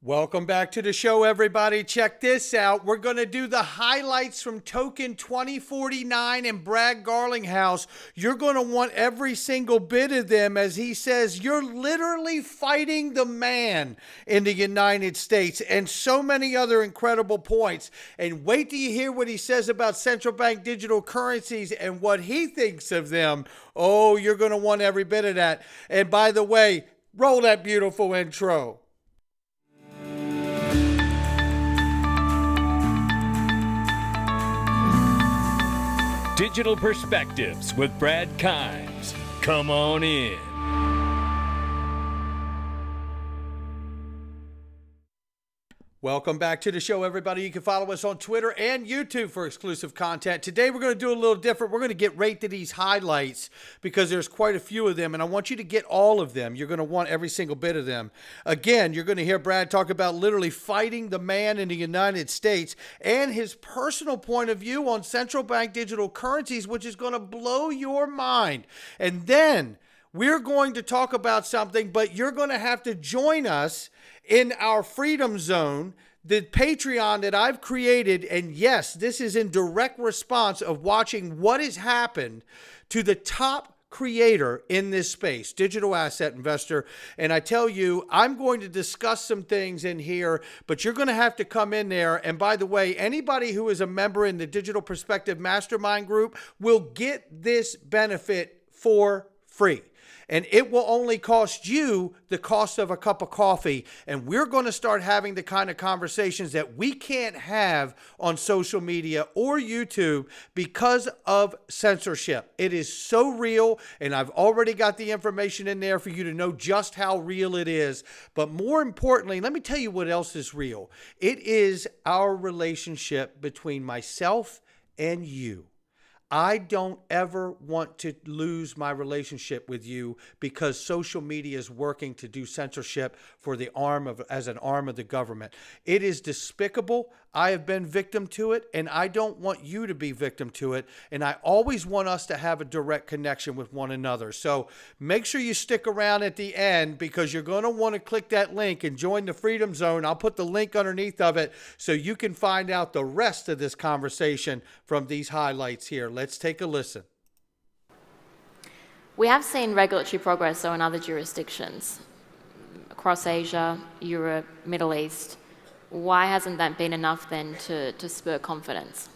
Welcome back to the show, everybody. Check this out. We're going to do the highlights from Token2049 and Brad Garlinghouse. You're going to want every single bit of them, as he says, you're literally fighting the man in the United States, and so many other incredible points. And wait till you hear what he says about central bank digital currencies and what he thinks of them. Oh, you're going to want every bit of that. And by the way, roll that beautiful intro. Digital Perspectives with Brad Kimes. Come on in. Welcome back to the show, everybody. You can follow us on Twitter and YouTube for exclusive content. Today, we're going to do a little different. We're going to get right to these highlights because there's quite a few of them, and I want you to get all of them. You're going to want every single bit of them. Again, you're going to hear Brad talk about literally fighting the man in the United States and his personal point of view on central bank digital currencies, which is going to blow your mind. And then we're going to talk about something, but you're going to have to join us in our Freedom Zone, the Patreon that I've created. And yes, this is in direct response of watching what has happened to the top creator in this space, digital asset investor. And I tell you, I'm going to discuss some things in here, but you're going to have to come in there. And by the way, anybody who is a member in the Digital Perspective Mastermind group will get this benefit for free. And it will only cost you the cost of a cup of coffee. And we're going to start having the kind of conversations that we can't have on social media or YouTube because of censorship. It is so real, and I've already got the information in there for you to know just how real it is. But more importantly, let me tell you what else is real. It is our relationship between myself and you. I don't ever want to lose my relationship with you because social media is working to do censorship for the as an arm of the government. It is despicable. I have been victim to it, and I don't want you to be victim to it. And I always want us to have a direct connection with one another. So make sure you stick around at the end because you're going to want to click that link and join the Freedom Zone. I'll put the link underneath of it so you can find out the rest of this conversation from these highlights here. Let's take a listen. We have seen regulatory progress though in other jurisdictions across Asia, Europe, Middle East. Why hasn't that been enough then to spur confidence?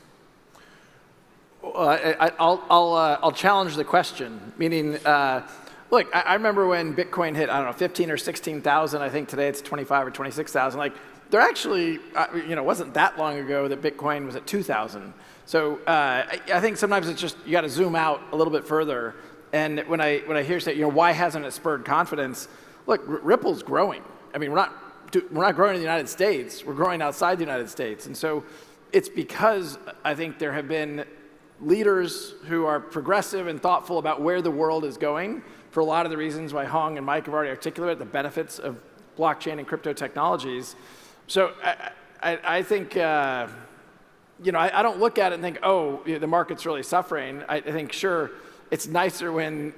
I'll challenge the question. Meaning, look, I remember when Bitcoin hit, I don't know, 15 or 16,000. I think today it's 25 or 26,000. Like, there actually, wasn't that long ago that Bitcoin was at 2,000. So I think sometimes it's just you got to zoom out a little bit further. And when I hear say, why hasn't it spurred confidence? Look, Ripple's growing. I mean, we're not growing in the United States. We're growing outside the United States. And so it's because I think there have been leaders who are progressive and thoughtful about where the world is going for a lot of the reasons why Hong and Mike have already articulated the benefits of blockchain and crypto technologies. So I think, I don't look at it and think, the market's really suffering. I think, sure, it's nicer when,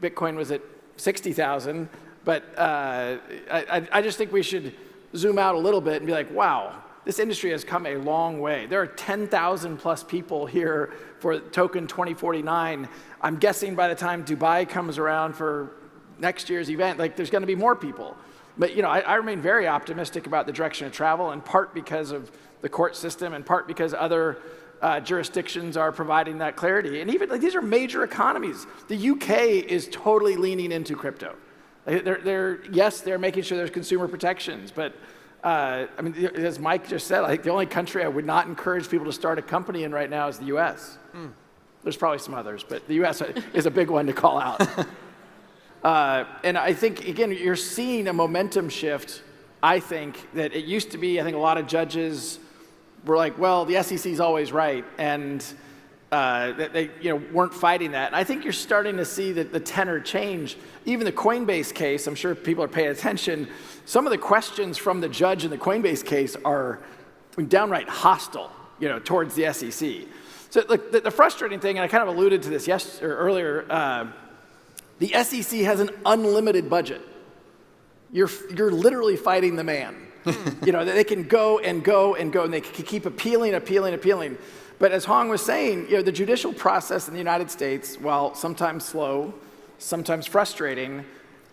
Bitcoin was at 60,000. But I just think we should zoom out a little bit and be like, wow, this industry has come a long way. There are 10,000 plus people here for Token2049. I'm guessing by the time Dubai comes around for next year's event, there's going to be more people. But I remain very optimistic about the direction of travel, in part because of the court system, in part because other jurisdictions are providing that clarity. And even these are major economies. The UK is totally leaning into crypto. They're making sure there's consumer protections, but as Mike just said, I think the only country I would not encourage people to start a company in right now is the U.S. There's probably some others, but the U.S. is a big one to call out. And I think, again, you're seeing a momentum shift. I think that it used to be, a lot of judges were like, well, the SEC is always right, and they weren't fighting that. And I think you're starting to see that the tenor change. Even the Coinbase case, I'm sure people are paying attention. Some of the questions from the judge in the Coinbase case are downright hostile, towards the SEC. So look, the frustrating thing, and I kind of alluded to this earlier, the SEC has an unlimited budget. You're literally fighting the man. You know, they can go and go and go, and they can keep appealing. But as Hong was saying, you know, the judicial process in the United States, while sometimes slow, sometimes frustrating,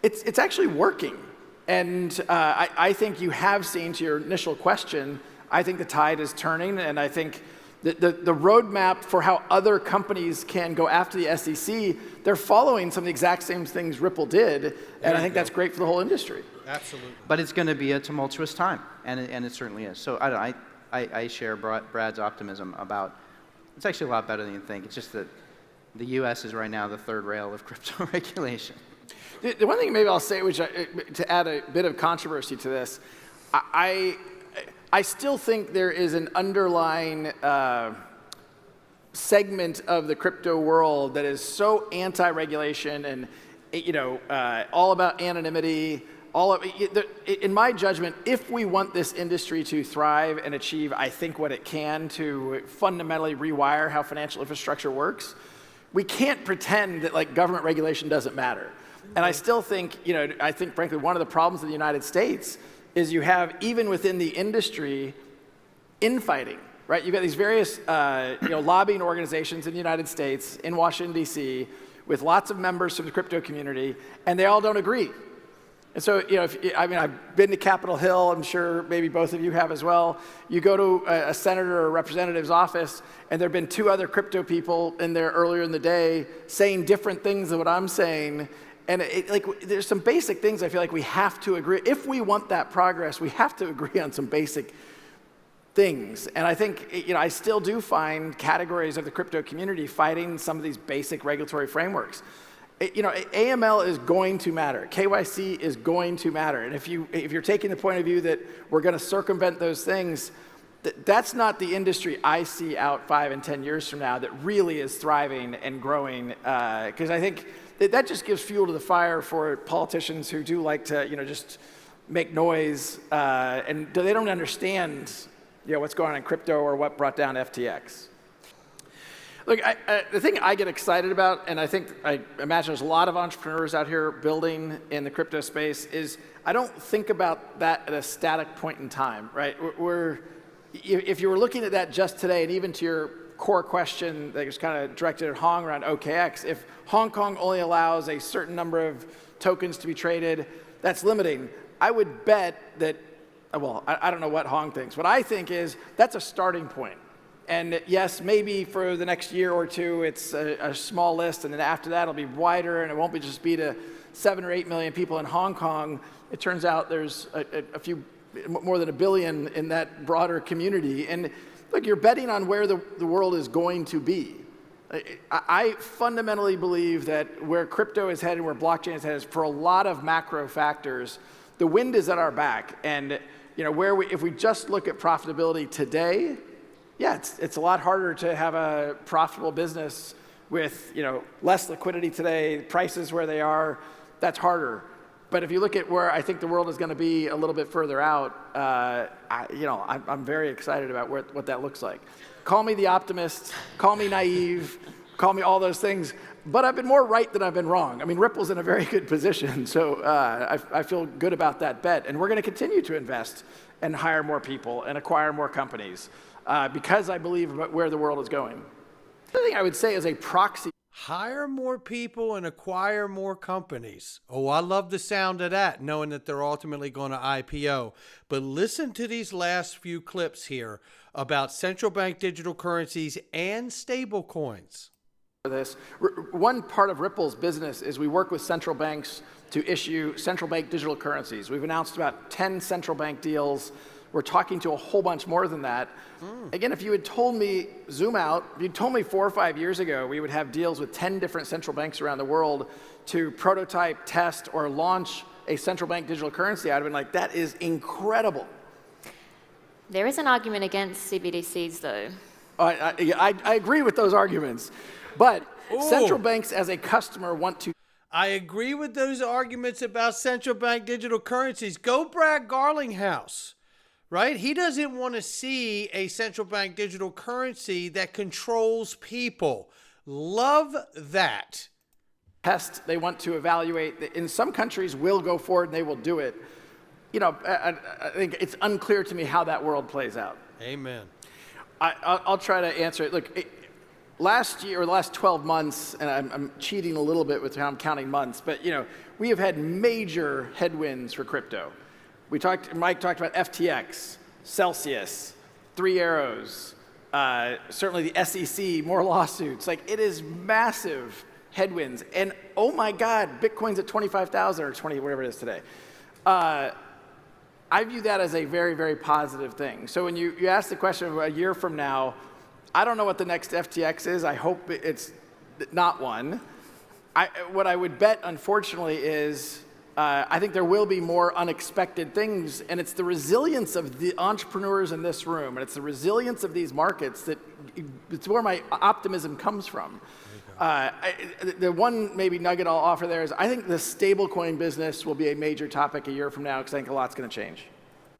it's actually working. And I think you have seen, to your initial question, I think the tide is turning, and I think the roadmap for how other companies can go after the SEC, they're following some of the exact same things Ripple did, and I think that's great for the whole industry. Absolutely. But it's going to be a tumultuous time, and it certainly is. So I share Brad's optimism about, it's actually a lot better than you think. It's just that the U.S. is right now the third rail of crypto regulation. The one thing maybe I'll say, which to add a bit of controversy to this, I still think there is an underlying segment of the crypto world that is so anti-regulation and, you know, all about anonymity. In my judgment, if we want this industry to thrive and achieve, I think, what it can to fundamentally rewire how financial infrastructure works, we can't pretend that like government regulation doesn't matter. And I still think, you know, I think frankly one of the problems in the United States is you have, even within the industry, infighting, right? You've got these various you know, lobbying organizations in the United States, in Washington, D.C., with lots of members from the crypto community, and they all don't agree. And so, you know, I mean, I've been to Capitol Hill, I'm sure maybe both of you have as well. You go to a senator or a representative's office, and there have been two other crypto people in there earlier in the day saying different things than what I'm saying. And like, there's some basic things I feel like we have to agree. If we want that progress, we have to agree on some basic things. And I think, you know, I still do find categories of the crypto community fighting some of these basic regulatory frameworks. You know, AML is going to matter. KYC is going to matter. And if you're taking the point of view that we're going to circumvent those things, that's not the industry I see out 5 and 10 years from now that really is thriving and growing. Because I think that just gives fuel to the fire for politicians who do like to, you know, just make noise and they don't understand, you know, what's going on in crypto or what brought down FTX. Look, the thing I get excited about, and I imagine there's a lot of entrepreneurs out here building in the crypto space, is I don't think about that at a static point in time, right? If you were looking at that just today, and even to your core question that was kind of directed at Hong around OKX, if Hong Kong only allows a certain number of tokens to be traded, that's limiting. I would bet that, well, I don't know what Hong thinks. What I think is that's a starting point. And yes, maybe for the next year or two, it's a small list, and then after that, it'll be wider, and it won't be just be to 7 or 8 million people in Hong Kong. It turns out there's a few, more than 1 billion in that broader community. And look, you're betting on where the world is going to be. I fundamentally believe that where crypto is headed, where blockchain is headed, for a lot of macro factors, the wind is at our back. And you know, if we just look at profitability today, yeah, it's a lot harder to have a profitable business with, you know, less liquidity today, prices where they are. That's harder. But if you look at where I think the world is going to be a little bit further out, I'm very excited about what that looks like. Call me the optimist, call me naive, call me all those things. But I've been more right than I've been wrong. I mean, Ripple's in a very good position, so I feel good about that bet. And we're going to continue to invest and hire more people and acquire more companies. Because I believe about where the world is going. The other thing I would say is a proxy. Hire more people and acquire more companies. Oh, I love the sound of that, knowing that they're ultimately going to IPO. But listen to these last few clips here about central bank digital currencies and stable coins. This one part of Ripple's business is we work with central banks to issue central bank digital currencies. We've announced about 10 central bank deals. We're talking to a whole bunch more than that. Again, if you had told me, zoom out, if you'd told me 4 or 5 years ago we would have deals with 10 different central banks around the world to prototype, test, or launch a central bank digital currency, I'd have been like, that is incredible. There is an argument against CBDCs, though. I agree with those arguments. But central banks as a customer want to. I agree with those arguments about central bank digital currencies. Go Brad Garlinghouse. Right? He doesn't want to see a central bank digital currency that controls people. Love that. Test, they want to evaluate. In some countries will go forward and they will do it. I think it's unclear to me how that world plays out. Amen. I'll try to answer it. Look, last year or the last 12 months, and I'm cheating a little bit with how I'm counting months, but we have had major headwinds for crypto. Mike talked about FTX, Celsius, Three Arrows, certainly the SEC, more lawsuits. Like, it is massive headwinds. And oh my God, Bitcoin's at 25,000 or 20, whatever it is today. I view that as a very, very positive thing. So when you ask the question of a year from now, I don't know what the next FTX is. I hope it's not one. What I would bet, unfortunately, is I think there will be more unexpected things, and it's the resilience of the entrepreneurs in this room, and it's the resilience of these markets it's where my optimism comes from. The one maybe nugget I'll offer there is I think the stablecoin business will be a major topic a year from now because I think a lot's going to change.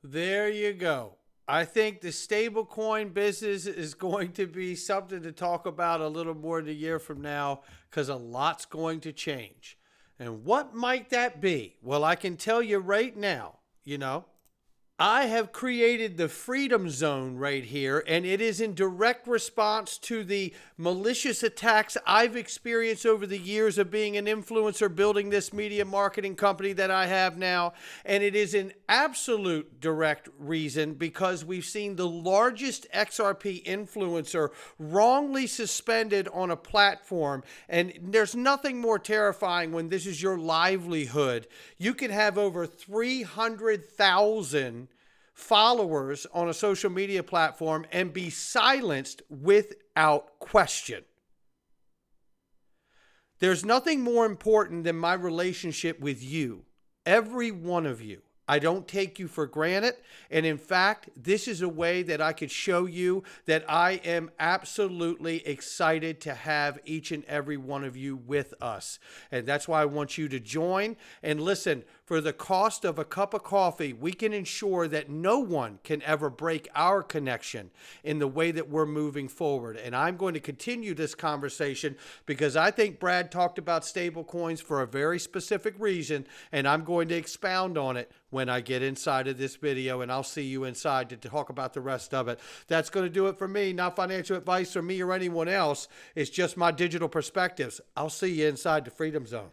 There you go. I think the stablecoin business is going to be something to talk about a little more than a year from now because a lot's going to change. And what might that be? Well, I can tell you right now, I have created the Freedom Zone right here, and it is in direct response to the malicious attacks I've experienced over the years of being an influencer, building this media marketing company that I have now. And it is an absolute direct reason because we've seen the largest XRP influencer wrongly suspended on a platform. And there's nothing more terrifying when this is your livelihood. You could have over 300,000 followers on a social media platform and be silenced without question. There's nothing more important than my relationship with you, every one of you. I don't take you for granted. And in fact, this is a way that I could show you that I am absolutely excited to have each and every one of you with us. And that's why I want you to join. And listen, for the cost of a cup of coffee, we can ensure that no one can ever break our connection in the way that we're moving forward. And I'm going to continue this conversation because I think Brad talked about stable coins for a very specific reason, and I'm going to expound on it when I get inside of this video, and I'll see you inside to talk about the rest of it. That's going to do it for me. Not financial advice from me or anyone else. It's just my digital perspectives. I'll see you inside the Freedom Zone.